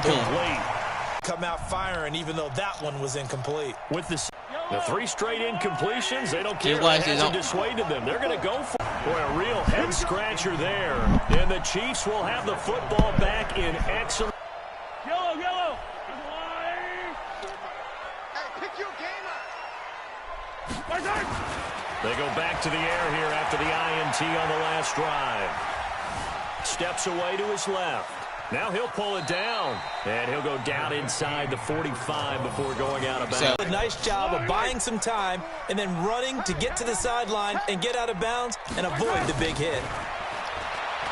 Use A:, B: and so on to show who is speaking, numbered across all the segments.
A: incomplete.
B: Come out firing, even though that one was incomplete.
A: With the 3 straight incompletions, they don't care. It hasn't dissuaded them. They're going to go for it. Boy, a real head-scratcher there. And the Chiefs will have the football back in excellent.
C: Yellow.
A: They go back to the air here after the INT on the last drive. Steps away to his left. Now he'll pull it down, and he'll go down inside the 45 before going out of bounds.
B: A nice job of buying some time and then running to get to the sideline and get out of bounds and avoid the big hit.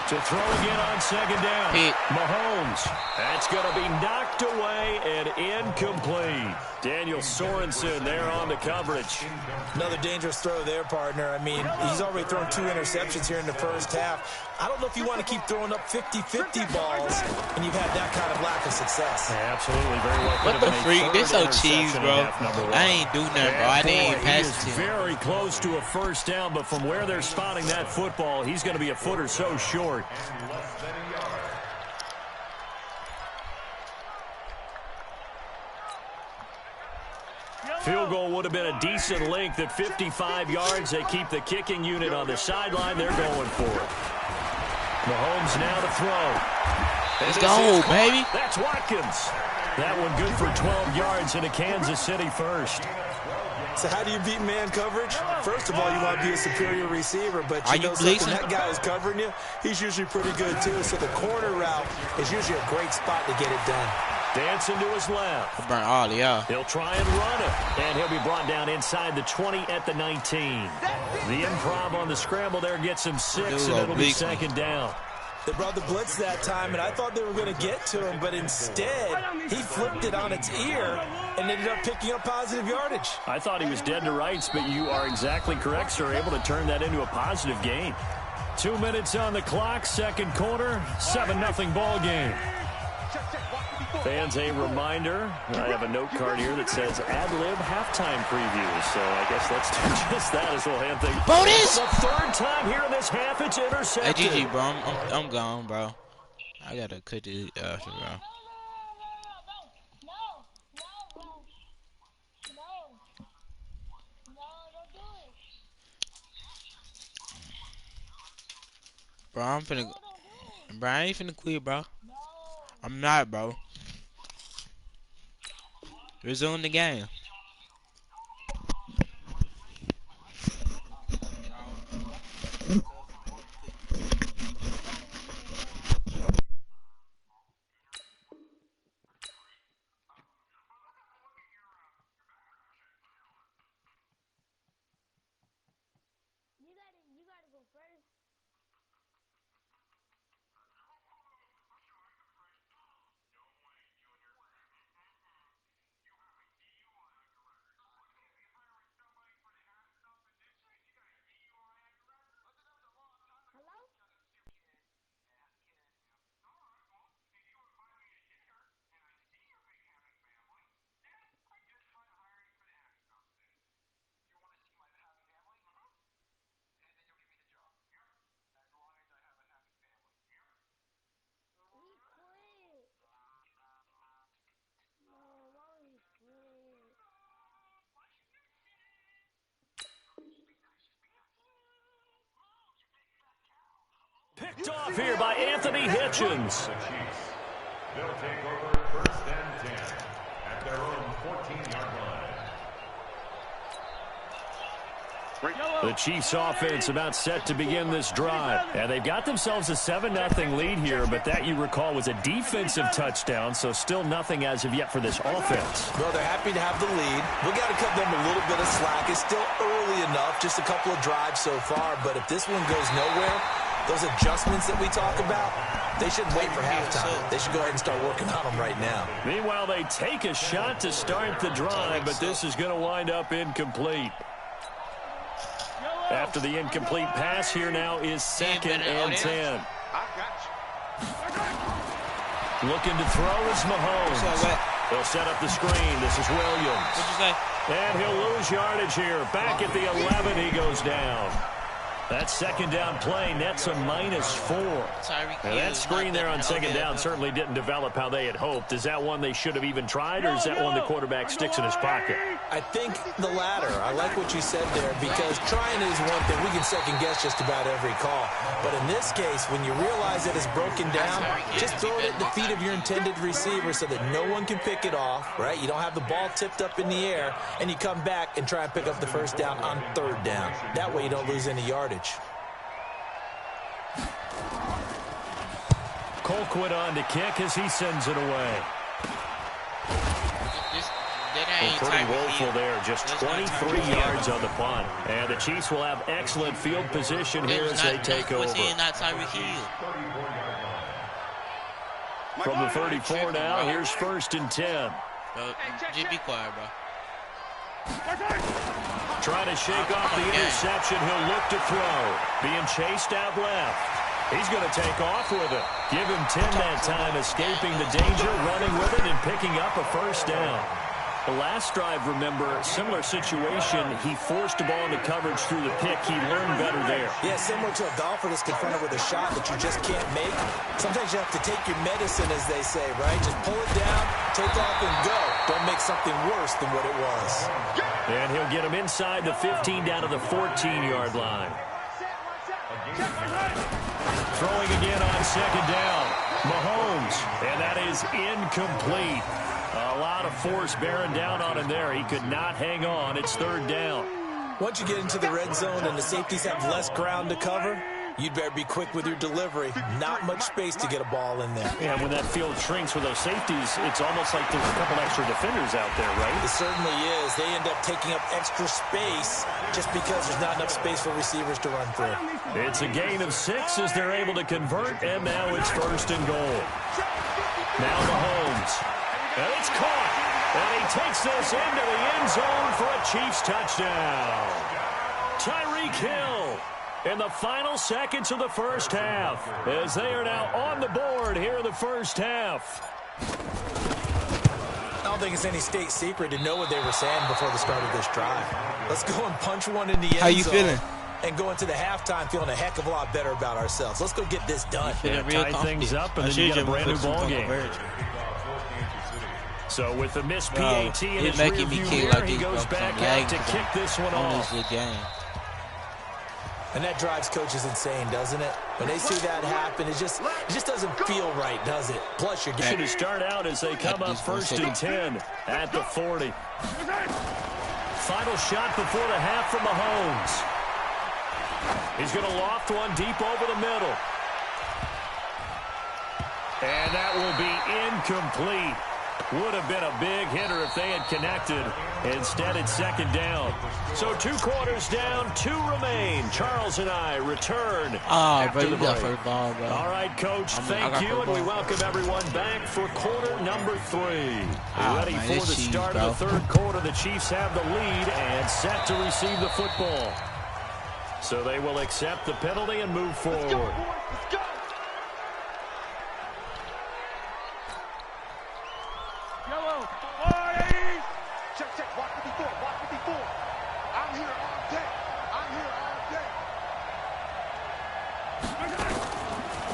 A: To throw again on second down. Mahomes. That's going to be knocked away and incomplete. Daniel Sorensen there on the coverage.
B: Another dangerous throw there, partner. I mean, he's already thrown 2 interceptions here in the first half. I don't know if you want to keep throwing up 50-50 balls and you've had that kind of lack of success.
A: Yeah, absolutely. Very well.
D: What the freak? This so cheese, bro. I ain't do nothing, bro. I didn't even pass it to him.
A: Very close to a first down, but from where they're spotting that football, he's going to be a foot or so short. Field goal would have been a decent length at 55 yards. They keep the kicking unit on the sideline. They're going for it. Mahomes now to throw.
D: Let's go, baby.
A: That's Watkins. That one good for 12 yards into Kansas City first.
B: So how do you beat man coverage? First of all, you want to be a superior receiver, but you know something, that guy who's covering you, he's usually pretty good too. So the corner route is usually a great spot to get it done.
A: Dancing to his left.
D: He'll
A: try and run it, and he'll be brought down inside the 20 at the 19. The improv on the scramble there gets him 6, and it'll be second down.
B: They brought the blitz that time, and I thought they were going to get to him, but instead, he flipped it on its ear and ended up picking up positive yardage.
A: I thought he was dead to rights, but you are exactly correct, sir. Able to turn that into a positive gain. 2 minutes on the clock, second quarter, 7-0 ball game. Fans, a reminder, I have a note card here that says ad-lib halftime preview, so I guess let's do just that as we'll hand things.
D: Bonus!
A: The 3rd time here in this half, it's intercepted.
D: Hey, GG, bro, I'm gone, bro. I gotta cut this bro. Bro, I ain't finna quit, bro. I'm not, bro. Resume the game.
E: You gotta go first.
A: Picked off here by Anthony Hitchens.
F: They'll take over 1st and 10 at their own 14-yard line.
A: The Chiefs offense about set to begin this drive. And they've got themselves a 7-0 lead here, but that, you recall, was a defensive touchdown, so still nothing as of yet for this offense.
B: Well, they're happy to have the lead. We got to cut them a little bit of slack. It's still early enough, just a couple of drives so far, but if this one goes nowhere, those adjustments that we talk about, they should wait for halftime. They should go ahead and start working on them right now.
A: Meanwhile, they take a shot to start the drive, but this is going to wind up incomplete. After the incomplete pass, here now is 2nd and 10. Looking to throw is Mahomes. They'll set up the screen. This is Williams.
D: What'd you say?
A: And he'll lose yardage here. Back at the 11, he goes down. That second down play nets a -4. And that screen there on second down certainly didn't develop how they had hoped. Is that one they should have even tried, or is that one the quarterback sticks in his pocket?
B: I think the latter. I like what you said there, because trying is one thing. We can second guess just about every call. But in this case, when you realize that it's broken down, just throw it at the feet of your intended receiver so that no one can pick it off, right? You don't have the ball tipped up in the air, and you come back and try and pick up the first down on third down. That way you don't lose any yardage.
A: Colquitt on to kick as he sends it away. Pretty woeful there, just 23 yards on the punt. And the Chiefs will have excellent field position here as they take over. From the 34 now, here's 1st and 10.
D: Just be quiet, bro.
A: Trying to shake off the interception. He'll look to throw. Being chased out left. He's going to take off with it. Give him 10 that time, escaping the danger, running with it, and picking up a first down. The last drive, remember, similar situation. He forced the ball into coverage through the pick. He learned better there.
B: Yeah, similar to a golfer that's confronted with a shot that you just can't make. Sometimes you have to take your medicine, as they say, right? Just pull it down, take off, and go. Don't make something worse than what it was.
A: And he'll get him inside the 15 down to the 14-yard line. Throwing again on second down. Mahomes, and that is incomplete. A lot of force bearing down on him there. He could not hang on. It's third down.
B: Once you get into the red zone and the safeties have less ground to cover, you'd better be quick with your delivery. Not much space to get a ball in there.
A: Yeah, when that field shrinks with those safeties, it's almost like there's a couple extra defenders out there, right?
B: It certainly is. They end up taking up extra space just because there's not enough space for receivers to run through.
A: It's a gain of 6 as they're able to convert, and now it's 1st and goal. Now Mahomes. And it's caught. And he takes this into the end zone for a Chiefs touchdown. Tyreek Hill in the final seconds of the first half, as they are now on the board here in the first half.
B: I don't think it's any state secret to know what they were saying before the start of this drive. Let's go and punch one in the end zone.
D: How you feeling?
B: And go into the halftime feeling a heck of a lot better about ourselves. Let's go get this done.
A: Tie things up, and then you get a brand new ball game. So with the missed PAT in his rear view mirror, he goes back out to kick this one off.
B: And that drives coaches insane, doesn't it? When they see that happen, it just doesn't feel right, does it? Plus, you're getting
A: to start out as they come up 1st and 10 at the 40. Final shot before the half from Mahomes. He's going to loft one deep over the middle. And that will be incomplete. Would have been a big hitter if they had connected. Instead, it's second down. So 2 quarters down, 2 remain. Charles and I return after the break.
D: Ball, bro.
A: All right, Coach, thank you, and we welcome everyone back for quarter number 3. Ready for the start of the 3rd quarter. The Chiefs have the lead and set to receive the football. So they will accept the penalty and move forward.
C: Let's go. Yellow, boys! Check, walk 54, walk 54. I'm here all day. I'm here all day.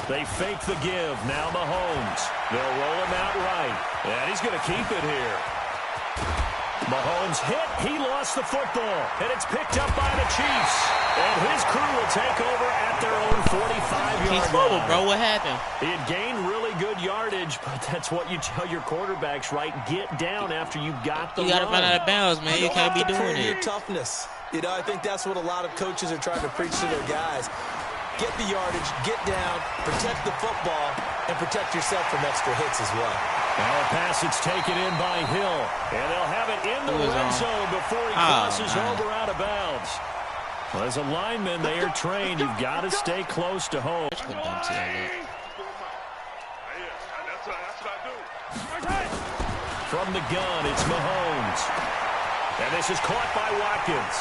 A: They fake the give. Now Mahomes. They'll roll him out right. And he's going to keep it here. Mahomes hit. He lost the football. And it's picked up by the Chiefs. And his crew will take over at their own 45-yard line.
D: Bro, what happened?
A: He had gained really good yardage, but that's what you tell your quarterbacks, right? Get down after you got the
D: You got to run out of bounds, man. You can't be doing
B: your
D: it.
B: toughness. You know, I think that's what a lot of coaches are trying to preach to their guys. Get the yardage, get down, protect the football, and protect yourself from extra hits as well.
A: Now a pass that's taken in by Hill. And they'll have it in the red zone before he crosses over out of bounds. Well, as a lineman, they are trained. You've got to stay close to home. From the gun, it's Mahomes. And this is caught by Watkins.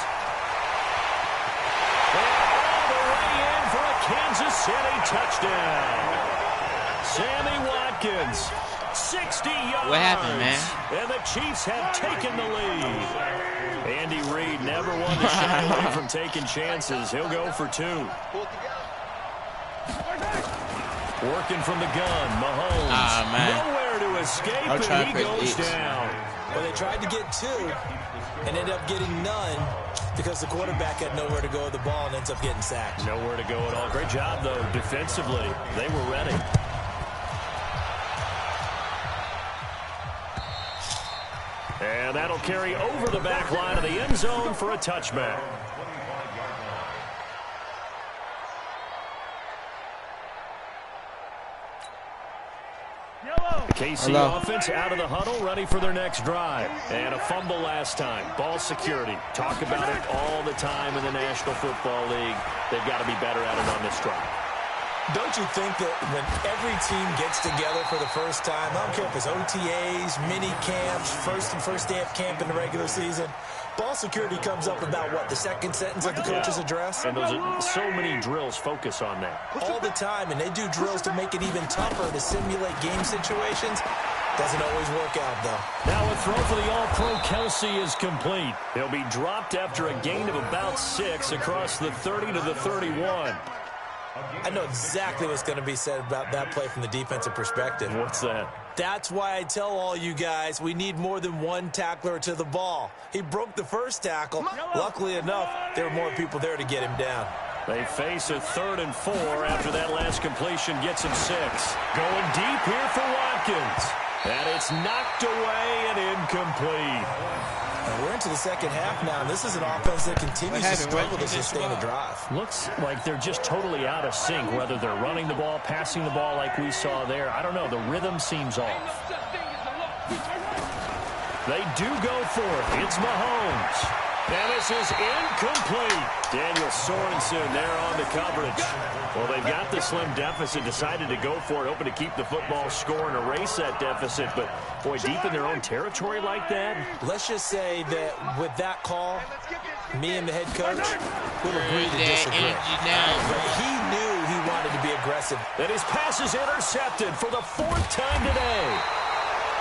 A: And all the way in for a Kansas City touchdown. Sammy Watkins 60 yards.
D: What happened, man?
A: And the Chiefs have taken the lead. Andy Reid never one to shy away from taking chances. He'll go for 2. Working from the gun, Mahomes. Nowhere to escape, and he goes down.
B: Well, they tried to get 2 and ended up getting none because the quarterback had nowhere to go with the ball and ends up getting sacked.
A: Nowhere to go at all. Great job, though, defensively. They were ready. And that'll carry over the back line of the end zone for a touchback. The KC offense out of the huddle, ready for their next drive. And a fumble last time. Ball security. Talk about it all the time in the National Football League. They've got to be better at it on this drive.
B: Don't you think that when every team gets together for the first time, I don't care if it's OTAs, mini camps, first day of camp in the regular season, ball security comes up about, what, the second sentence of the coach's address?
A: And those are so many drills focus on that.
B: All the time, and they do drills to make it even tougher to simulate game situations. Doesn't always work out, though.
A: Now a throw for the All-Pro Kelce is complete. He'll be dropped after a gain of about 6 across the 30 to the 31.
B: I know exactly what's going to be said about that play from the defensive perspective.
A: What's that?
B: That's why I tell all you guys we need more than one tackler to the ball. He broke the first tackle. Luckily enough, there were more people there to get him down.
A: They face a 3rd and 4 after that last completion gets him 6. Going deep here for Watkins. And it's knocked away and incomplete.
B: We're into the second half now, and this is an offense that continues to struggle to sustain a drive.
A: Looks like they're just totally out of sync, whether they're running the ball, passing the ball like we saw there. I don't know. The rhythm seems off. They do go for it. It's Mahomes. And this is incomplete. Daniel Sorensen there on the coverage. Well, they've got the slim deficit, decided to go for it, hoping to keep the football score and erase that deficit. But, boy, deep in their own territory like that.
B: Let's just say that with that call, me and the head coach will agree to disagree. But he knew he wanted to be aggressive.
A: And his pass is intercepted for the 4th time today.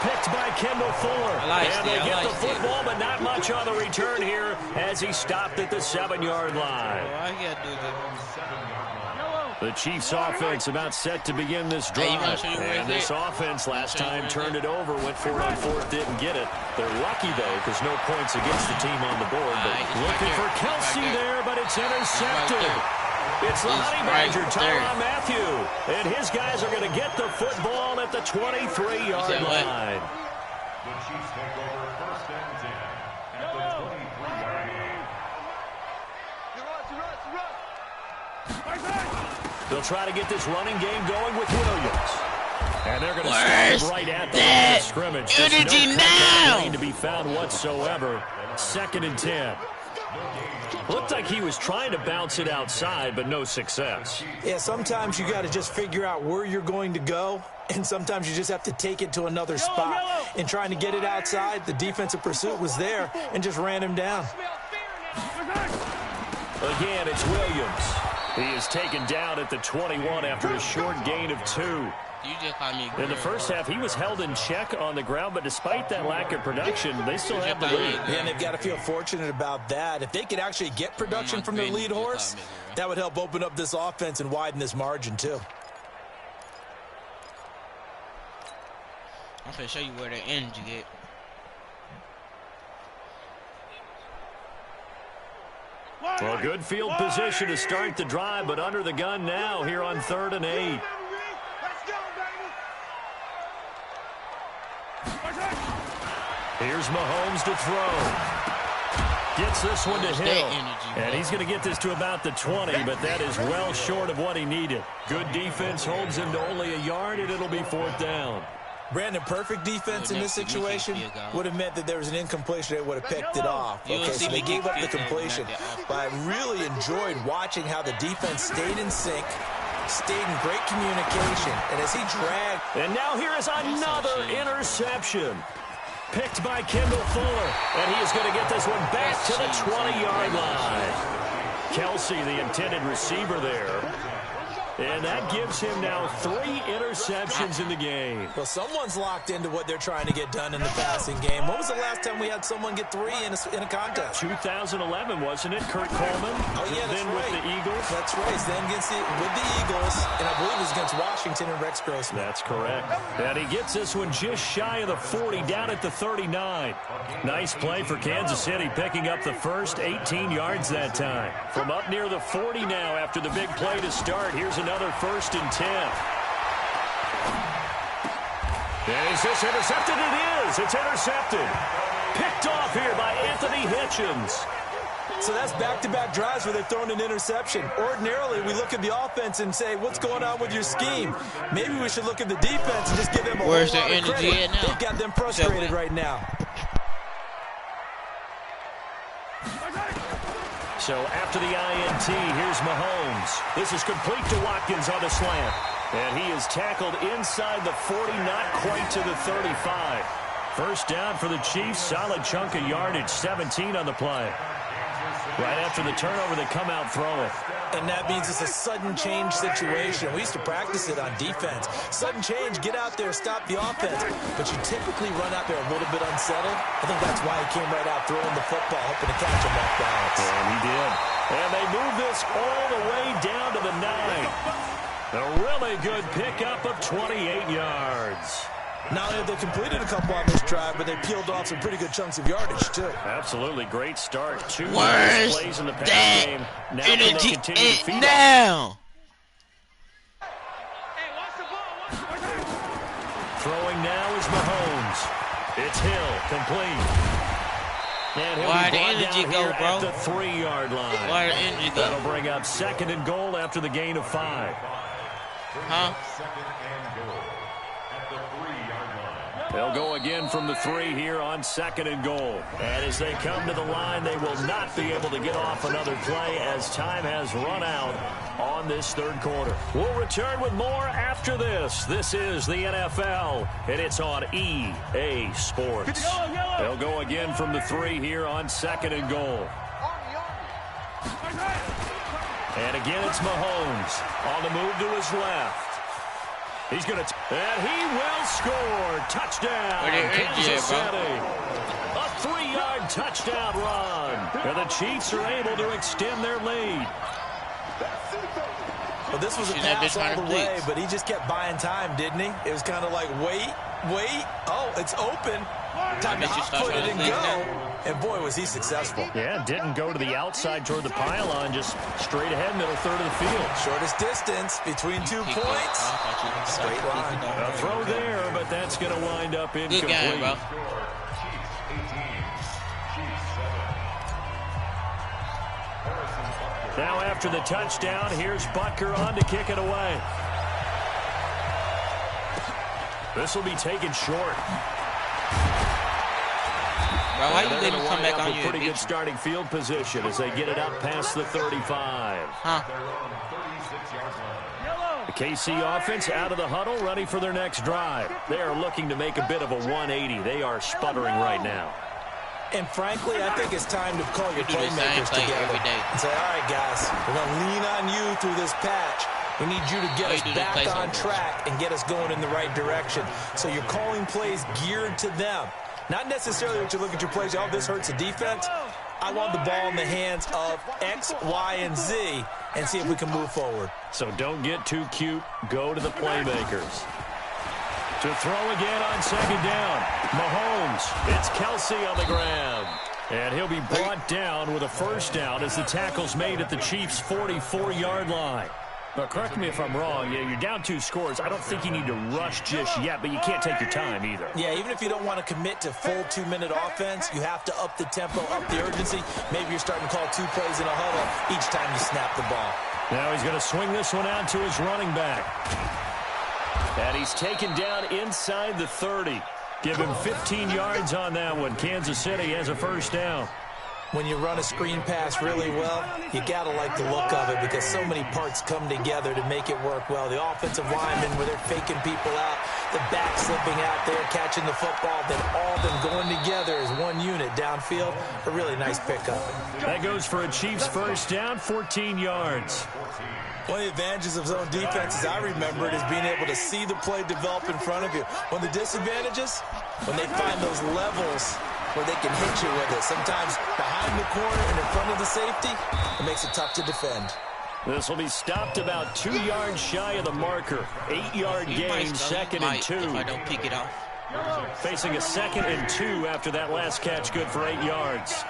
A: Picked by Kendall Fuller. And they get the football, but not much on the return here as he stopped at the 7-yard line. The Chiefs offense about set to begin this drive. And this offense last time turned it over, went for it on 4th, didn't get it. They're lucky, though, because no points against the team on the board. But looking for Kelce there, but it's intercepted. It's the Honey Badger, Tyrann Mathieu. And his guys are going to get the football at the 23-yard line.
F: The Chiefs take over 1st and 10 at the 23-yard line.
A: They'll try to get this running game going with Williams. And they're going to stand right at the line of scrimmage. There's no lane to be found whatsoever. 2nd and 10. Looked like he was trying to bounce it outside, but no success.
B: Yeah, sometimes you got to just figure out where you're going to go, and sometimes you just have to take it to another spot. In trying to get it outside, the defensive pursuit was there and just ran him down.
A: Again, it's Williams. He is taken down at the 21 after a short gain of 2. In the first half, he was held in check on the ground, but despite that lack of production, they still have the lead.
B: Yeah, and they've got to feel fortunate about that. If they could actually get production from their lead horse, that would help open up this offense and widen this margin, too.
D: I'm going to show you where the energy get.
A: Well, good field position to start the drive, but under the gun now here on 3rd and 8. Here's Mahomes to throw. Gets this one to Hill. And he's going to get this to about the 20, but that is well short of what he needed. Good defense holds him to only a yard, and it'll be 4th down.
B: Brandon, perfect defense in this situation would have meant that there was an incompletion that would have picked it off. Okay, so they gave up the completion. But I really enjoyed watching how the defense stayed in sync, stayed in great communication, and as he dragged.
A: And now here is another interception. Picked by Kendall Fuller, and he is going to get this one back to the 20-yard line. Kelce, the intended receiver there. And that gives him now 3 interceptions in the game.
B: Well, someone's locked into what they're trying to get done in the passing game. When was the last time we had someone get 3 in a contest?
A: 2011, wasn't it? Kurt Coleman.
B: Oh, yeah, that's
A: then
B: right.
A: with the Eagles.
B: That's right. Then with the Eagles, and I believe it was against Washington and Rex Grossman.
A: That's correct. And he gets this one just shy of the 40, down at the 39. Nice play for Kansas City, picking up the first 18 yards that time. From up near the 40 now after the big play to start. Here's another 1st and 10. And is this intercepted? It is. It's intercepted. Picked off here by Anthony Hitchens.
B: So that's back-to-back drives where they're throwing an interception. Ordinarily, we look at the offense and say, what's going on with your scheme? Maybe we should look at the defense and just give them a whole lot of credit. They've got them frustrated right now.
A: So after the INT, here's Mahomes. This is complete to Watkins on the slant. And he is tackled inside the 40, not quite to the 35. First down for the Chiefs. Solid chunk of yardage, 17 on the play. Right after the turnover, they come out throwing.
B: And that means it's a sudden change situation. We used to practice it on defense. Sudden change, get out there, stop the offense. But you typically run out there a little bit unsettled. I think that's why he came right out throwing the football, hoping to catch him off balance.
A: And he did. And they move this all the way down to the 9. A really good pickup of 28 yards.
B: Not only have they completed a couple on this drive, but they peeled off some pretty good chunks of yardage, too.
A: Absolutely. Great start. 2
D: Where's
A: plays in the pass
D: that
A: game. Now can they continue to feed
D: now?
A: Throwing now is Mahomes. It's Hill, complete. And he'll
D: Why
A: be
D: the
A: brought
D: energy
A: down
D: go,
A: here
D: bro?
A: at the 3-yard line.
D: Why the energy go?
A: That'll bring up 2nd and goal after the gain of 5.
D: Huh?
F: 2nd and goal at the 3-yard line.
A: They'll go again from the 3 here on 2nd and goal. And as they come to the line, they will not be able to get off another play as time has run out on this 3rd quarter. We'll return with more after this. This is the NFL, and it's on EA Sports. They'll go again from the 3 here on 2nd and goal. And again, it's Mahomes on the move to his left. He's going to, and he will score. Touchdown, Kansas City. A 3-yard touchdown run. And the Chiefs are able to extend their lead.
B: Well, this was a pass all the way, but he just kept buying time, didn't he? It was kind of like, wait. Oh, it's open. Time to hot foot it and go. And, boy, was he successful.
A: Yeah, didn't go to the outside toward the pylon, just straight ahead, middle third of the field.
B: Shortest distance between 2 points. Straight line.
A: A throw there, but that's going to wind up incomplete.
D: Good game, bro.
A: Now after the touchdown, here's Butker on to kick it away. This will be taken short.
D: Bro, why you
A: They're
D: let him
A: gonna
D: come
A: wind
D: back
A: up
D: on
A: with
D: you?
A: pretty good starting field position as they get it up past the 35.
D: Huh?
A: The KC offense out of the huddle, ready for their next drive. They are looking to make a bit of a 180. They are sputtering right now.
B: And frankly, I think it's time to call your
D: We do the same
B: playmakers
D: play
B: together
D: every day.
B: and say, all right, guys, we're going to lean on you through this patch. We need you to get us back on track and get us going in the right direction. So you're calling plays geared to them. Not necessarily what you look at your plays, oh, this hurts the defense. I want the ball in the hands of X, Y, and Z and see if we can move forward.
A: So don't get too cute. Go to the playmakers. To throw again on 2nd down. Mahomes. It's Kelsey on the ground. And he'll be brought down with a 1st down as the tackle's made at the Chiefs' 44-yard line. Now, correct me if I'm wrong. Yeah, you're down 2 scores. I don't think you need to rush just yet, but you can't take your time either.
B: Yeah, even if you don't want to commit to full 2-minute offense, you have to up the tempo, up the urgency. Maybe you're starting to call 2 plays in a huddle each time you snap the ball.
A: Now he's going to swing this one out to his running back. And he's taken down inside the 30. Give him 15 yards on that one. Kansas City has a 1st down.
B: When you run a screen pass really well, you got to like the look of it because so many parts come together to make it work well. The offensive linemen, where they're faking people out, the back slipping out there, catching the football, then all of them going together as one unit downfield. A really nice pickup.
A: That goes for a Chiefs first down, 14 yards.
B: One of the advantages of zone defense, as I remember it, is being able to see the play develop in front of you. One of the disadvantages, when they find those levels where they can hit you with it. Sometimes behind the corner and in front of the safety, it makes it tough to defend.
A: This will be stopped about 2 yards shy of the marker. 8-yard gain, second and 2.
D: If I don't pick it off.
A: Facing a 2nd and 2 after that last catch, good for 8 yards.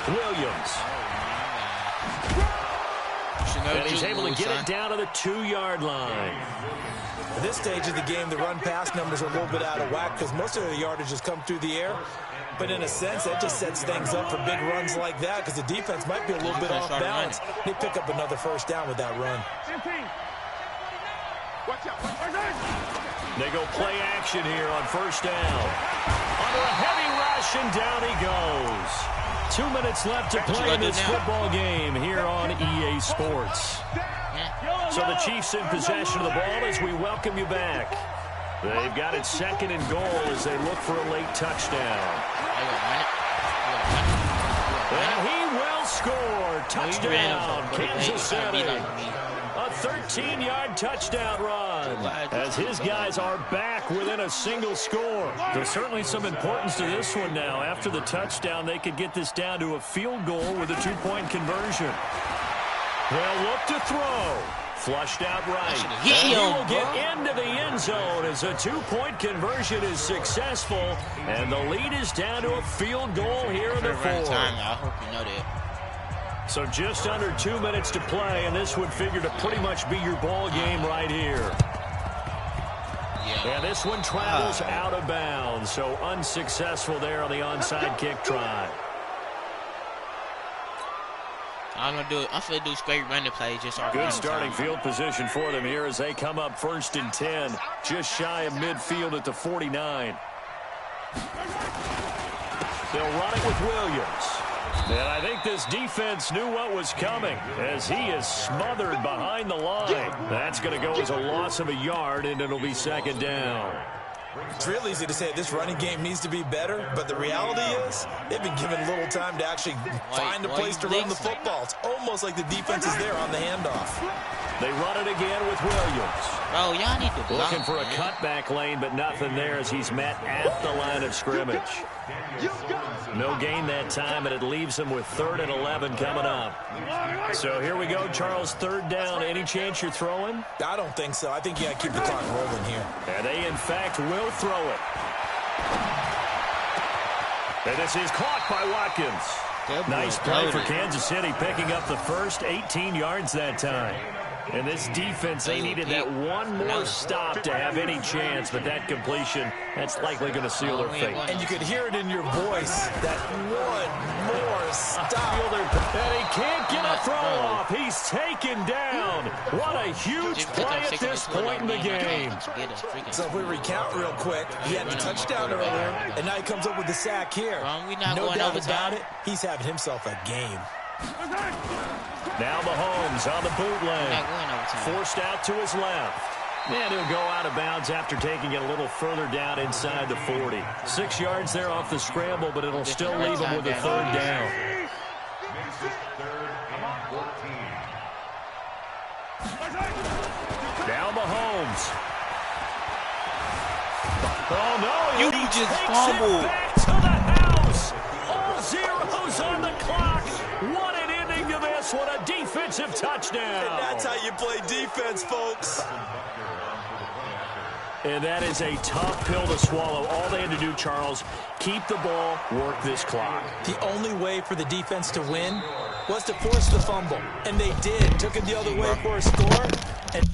A: Williams. And he's able to get it down to the 2-yard line.
B: At this stage of the game, the run-pass numbers are a little bit out of whack because most of the yardage has come through the air. But in a sense, that just sets things up for big runs like that because the defense might be a little bit off balance. They pick up another first down with that run.
A: They go play action here on first down. Under a heavy rush, and down he goes. 2 minutes left to play in this football game here on EA Sports. So the Chiefs in possession of the ball as we welcome you back. They've got it 2nd and goal as they look for a late touchdown. And he will score. Touchdown, Kansas City. A 13-yard touchdown run as his guys are back within a single score. There's certainly some importance to this one now. After the touchdown, they could get this down to a field goal with a 2-point conversion. They'll look to throw. Flushed out right. And he will get into the end zone as a 2-point conversion is successful. And the lead is down to a field goal here in the 4th.
D: I hope you know that.
A: So just under 2 minutes to play, and this would figure to pretty much be your ball game right here. And this one travels out of bounds, so unsuccessful there on the onside kick try.
D: I'm gonna do straight running plays. Just
A: good starting field position for them here as they come up 1st and 10, just shy of midfield at the 49. They'll run it with Williams. And I think this defense knew what was coming as he is smothered behind the line. That's going to go as a loss of a yard, and it'll be 2nd down.
B: It's real easy to say this running game needs to be better, but the reality is they've been given little time to actually find a place to run the football. It's almost like the defense is there on the handoff.
A: They run it again with Williams.
D: Bro, y'all need to block,
A: looking for a cutback lane, but nothing there as he's met at the line of scrimmage. No gain that time, and it leaves him with 3rd and 11 coming up. So here we go, Charles, 3rd down. Any chance you're throwing?
B: I don't think so. I think you got to keep the clock rolling here.
A: And they, in fact, will throw it. And this is caught by Watkins. Nice play for Kansas City, picking up the first 18 yards that time. And this defense, they needed that one more stop to have any chance, but that completion, that's likely going to seal their fate.
B: And you could hear it in your voice, that one more stop.
A: And he can't get a throw off. He's taken down. What a huge play at this point in the game.
B: So if we recount real quick, he had the touchdown earlier, and now he comes up with the sack here. No doubt about it, he's having himself a game.
A: Now Mahomes on the bootleg. Forced out to his left. And he'll go out of bounds after taking it a little further down inside the 40. 6 yards there off the scramble, but it'll still leave him with a 3rd down. Now Mahomes. Oh, no.
D: You just fumbled.
A: Back to the house. All zeros on the clock. What an ending to this. What a defensive touchdown.
B: And that's how you play defense, folks.
A: And that is a tough pill to swallow. All they had to do, Charles, keep the ball, work this clock.
B: The only way for the defense to win was to force the fumble. And they did. Took it the other way for a score. And